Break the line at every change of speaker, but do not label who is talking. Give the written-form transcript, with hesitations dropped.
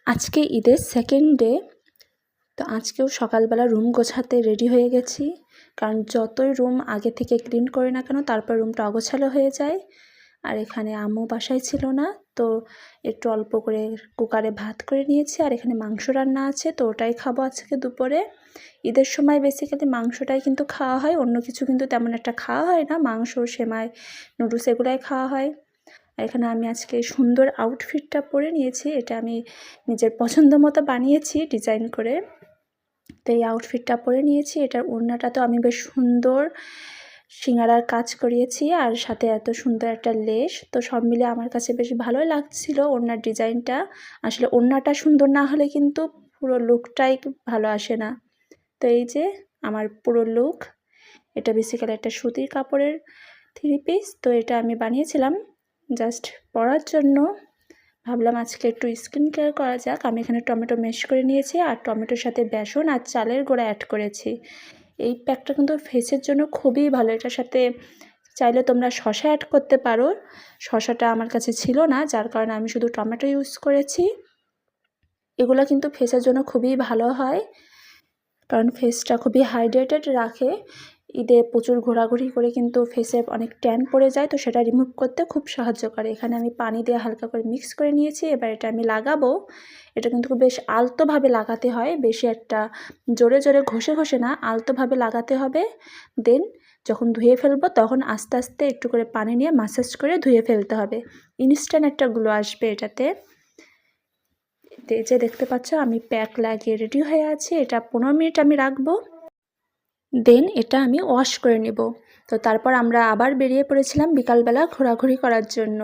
আজকে ঈদের second day. তো আজকেও সকালবেলা রুম গোছাতে রেডি হয়ে গেছি, কারণ যতই রুম আগে থেকে ক্লিন করি না কেন তারপর রুমটা অগোছালো হয়ে যায়। আর এখানে আম্মু বাসায় ছিল না, তো একটু অল্প করে কুকারে ভাত করে নিয়েছি, আর এখানে মাংস রান্না আছে, তো ওটাই খাবো আজকে দুপুরে। ঈদের সময় বেসিক্যালি মাংসটাই কিন্তু খাওয়া হয়, অন্য কিছু কিন্তু তেমন একটা খাওয়া হয় না। মাংস, সেমাই, নুডলস এগুলাই খাওয়া হয়। এখানে আমি আজকে সুন্দর আউটফিটটা পরে নিয়েছি, এটা আমি নিজের পছন্দ মতো বানিয়েছি ডিজাইন করে। তো এই আউটফিটটা পরে নিয়েছি, এটার ওড়নাটা তো আমি বেশ সুন্দর সিঙ্গারার কাজ করিয়েছি, আর সাথে এত সুন্দর একটা লেস, তো সব মিলে আমার কাছে বেশ ভালোই লাগছিল ওড়নার ডিজাইনটা। আসলে ওড়নাটা সুন্দর না হলে কিন্তু পুরো লুকটাই ভালো আসে না। তো এই যে আমার পুরো লুক, এটা বেসিক্যালি একটা সুতির কাপড়ের 3 পিস। তো এটা আমি বানিয়েছিলাম জাস্ট পরার জন্য। ভাবলাম আজকে একটু স্কিন কেয়ার করা যাক। আমি এখানে টমেটো ম্যাশ করে নিয়েছি, আর টমেটোর সাথে বেসন আর চালের গুঁড়া অ্যাড করেছি। এই প্যাকটা কিন্তু ফেসের জন্য খুবই ভালো। এটার সাথে চাইলে তোমরা শসা অ্যাড করতে পারো, শসাটা আমার কাছে ছিল না, যার কারণে আমি শুধু টমেটো ইউজ করেছি। এগুলো কিন্তু ফেসের জন্য খুবই ভালো হয়, কারণ ফেসটা খুবই হাইড্রেটেড রাখে। ঈদে প্রচুর ঘোরাঘুরি করে কিন্তু ফেসে অনেক ট্যান পড়ে যায়, তো সেটা রিমুভ করতে খুব সাহায্য করে। এখানে আমি পানি দিয়ে হালকা করে মিক্স করে নিয়েছি, এবার এটা আমি লাগাবো। এটা কিন্তু বেশ আলতোভাবে লাগাতে হয়, বেশি একটা জোরে জোরে ঘষে ঘষে না, আলতোভাবে লাগাতে হবে। দেন যখন ধুয়ে ফেলবো তখন আস্তে আস্তে একটু করে পানি নিয়ে ম্যাসাজ করে ধুয়ে ফেলতে হবে। ইনস্ট্যান্ট একটা গ্লো আসবে এটাতে। যে দেখতে পাচ্ছ আমি প্যাক লাগিয়ে রেডি হয়ে আছি, এটা 15 মিনিট আমি রাখবো, দেন এটা আমি ওয়াশ করে নেব। তো তারপর আমরা আবার বেরিয়ে পড়েছিলাম বিকালবেলা ঘোরাঘুরি করার জন্য।